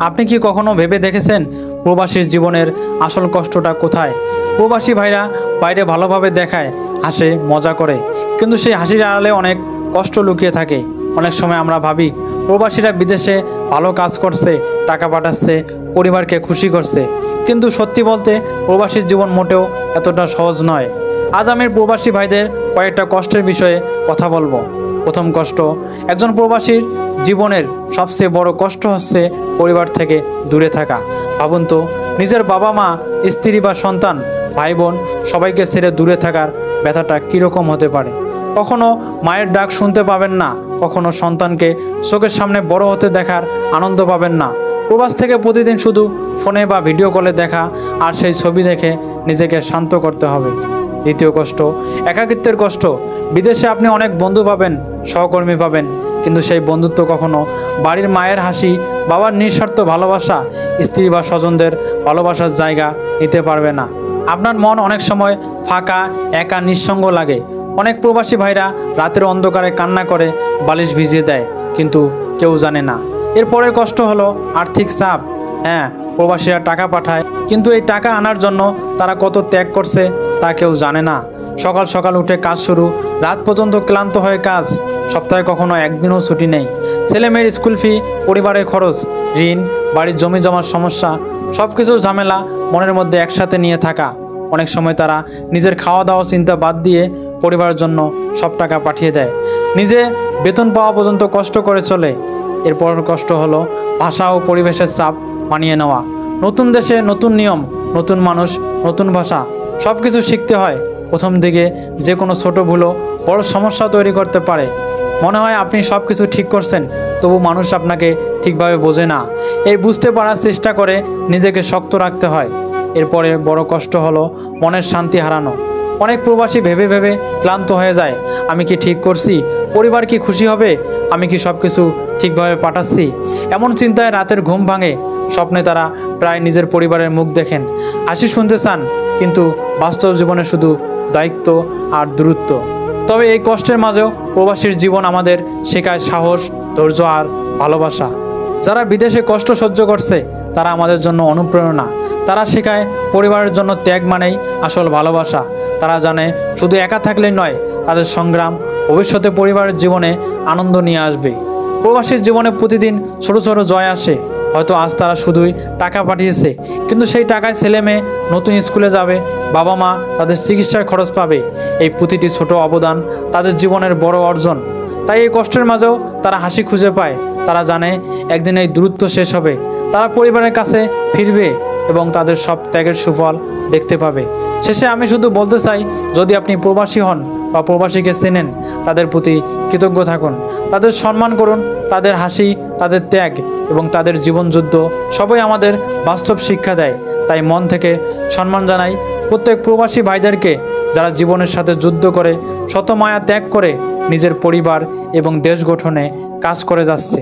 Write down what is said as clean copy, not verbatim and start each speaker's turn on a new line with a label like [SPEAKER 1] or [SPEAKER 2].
[SPEAKER 1] আপনি কি কখনো ভেবে দেখেছেন প্রবাসীর জীবনের আসল কষ্টটা কোথায়? প্রবাসী ভাইরা বাইরে ভালোভাবে দেখায়, হাসে, মজা করে, কিন্তু সেই হাসির আড়ালে অনেক কষ্ট লুকিয়ে থাকে। অনেক সময় আমরা ভাবি প্রবাসীরা বিদেশে ভালো কাজ করছে, টাকা পাঠাচ্ছে, পরিবারকে খুশি করছে, কিন্তু সত্যি বলতে প্রবাসীর জীবন মোটেও এতটা সহজ নয়। আজ আমি প্রবাসী ভাইদের কয়েকটা কষ্টের বিষয়ে কথা বলবো। প্রথম কষ্ট, একজন প্রবাসীর জীবনের সবচেয়ে বড় কষ্ট হচ্ছে পরিবার থেকে দূরে থাকা। ভাবুন তো, নিজের বাবা মা, স্ত্রী বা সন্তান, ভাই বোন সবাইকে ছেড়ে দূরে থাকার ব্যথাটা কীরকম হতে পারে। কখনো মায়ের ডাক শুনতে পাবেন না, কখনো সন্তানকে চোখের সামনে বড় হতে দেখার আনন্দ পাবেন না। প্রবাস থেকে প্রতিদিন শুধু ফোনে বা ভিডিও কলে দেখা আর সেই ছবি দেখে নিজেকে শান্ত করতে হবে। দ্বিতীয় কষ্ট, একাকিত্বের কষ্ট। বিদেশে আপনি অনেক বন্ধু পাবেন, সহকর্মী পাবেন, কিন্তু সেই বন্ধুত্ব কখনো বাড়ির মায়ের হাসি, বাবার নিঃস্বার্থ ভালোবাসা, স্ত্রী বা স্বজনদের ভালোবাসার জায়গা নিতে পারবে না। আপনার মন অনেক সময় ফাঁকা, একা, নিঃসঙ্গ লাগে। অনেক প্রবাসী ভাইরা রাতের অন্ধকারে কান্না করে, বালিশ ভিজিয়ে দেয়, কিন্তু কেউ জানে না। এরপরের কষ্ট হলো আর্থিক চাপ। হ্যাঁ, প্রবাসীরা টাকা পাঠায়, কিন্তু এই টাকা আনার জন্য তারা কত ত্যাগ করছে তা কেউ জানে না। সকাল সকাল উঠে কাজ শুরু, রাত পর্যন্ত ক্লান্ত হয়ে কাজ, সপ্তাহে কখনো একদিনও ছুটি নেই। ছেলে মেয়ের স্কুল ফি, পরিবারের খরচ, ঋণ, বাড়ির জমি জমার সমস্যা, সব কিছুর ঝামেলা মনের মধ্যে একসাথে নিয়ে থাকা। অনেক সময় তারা নিজের খাওয়া দাওয়া চিন্তা বাদ দিয়ে পরিবারের জন্য সব টাকা পাঠিয়ে দেয়, নিজে বেতন পাওয়া পর্যন্ত কষ্ট করে চলে। এরপর কষ্ট হলো ভাষা ও পরিবেশের চাপ মানিয়ে নেওয়া। নতুন দেশে নতুন নিয়ম, নতুন মানুষ, নতুন ভাষা, সব কিছু শিখতে হয়। প্রথম দিকে যে কোনো ছোট ভুলও বড় সমস্যা তৈরি করতে পারে। মনে হয় আপনি সব কিছু ঠিক করছেন, তবু মানুষ আপনাকে ঠিকভাবে বোঝে না। এই বুঝতে পারার চেষ্টা করে নিজেকে শক্ত রাখতে হয়। এরপরে বড় কষ্ট হলো মনের শান্তি হারানো। অনেক প্রবাসী ভেবে ভেবে ক্লান্ত হয়ে যায়, আমি কি ঠিক করছি? পরিবার কি খুশি হবে? আমি কি সব কিছু ঠিকভাবে পাঠাচ্ছি? এমন চিন্তায় রাতের ঘুম ভাঙে। স্বপ্নে তারা প্রায় নিজের পরিবারের মুখ দেখেন, হাসি শুনতে চান, কিন্তু বাস্তব জীবনে শুধু দায়িত্ব আর দূরত্ব। তবে এই কষ্টের মাঝেও প্রবাসীর জীবন আমাদের শেখায় সাহস, ধৈর্য আর ভালোবাসা। যারা বিদেশে কষ্ট সহ্য করছে তারা আমাদের জন্য অনুপ্রেরণা। তারা শেখায় পরিবারের জন্য ত্যাগ মানেই আসল ভালোবাসা। তারা জানে শুধু একা থাকলেই নয়, তাদের সংগ্রাম ভবিষ্যতে পরিবারের জীবনে আনন্দ নিয়ে আসবে। প্রবাসীর জীবনে প্রতিদিন ছোট ছোট জয় আসে। হয়তো আজ তারা শুধুই টাকা পাঠিয়েছে, কিন্তু সেই টাকায় ছেলে মেয়ে নতুন স্কুলে যাবে, বাবা মা তাদের চিকিৎসার খরচ পাবে। এই প্রতিটি ছোট অবদান তাদের জীবনের বড় অর্জন। তাই এই কষ্টের মাঝেও তারা হাসি খুঁজে পায়। তারা জানে একদিন এই দূরত্ব শেষ হবে, তারা পরিবারের কাছে ফিরবে এবং তাদের সব ত্যাগের সুফল দেখতে পাবে। শেষে আমি শুধু বলতে চাই, যদি আপনি প্রবাসী হন বা প্রবাসীকে চেনেন, তাদের প্রতি কৃতজ্ঞ থাকুন, তাদের সম্মান করুন। তাদের হাসি, তাদের ত্যাগ এবং তাদের জীবনযুদ্ধ সবই আমাদের বাস্তব শিক্ষা দেয়। তাই মন থেকে সম্মান জানাই প্রত্যেক প্রবাসী ভাইদেরকে, যারা জীবনের সাথে যুদ্ধ করে, শত মায়া ত্যাগ করে নিজের পরিবার এবং দেশ গঠনে কাজ করে যাচ্ছে।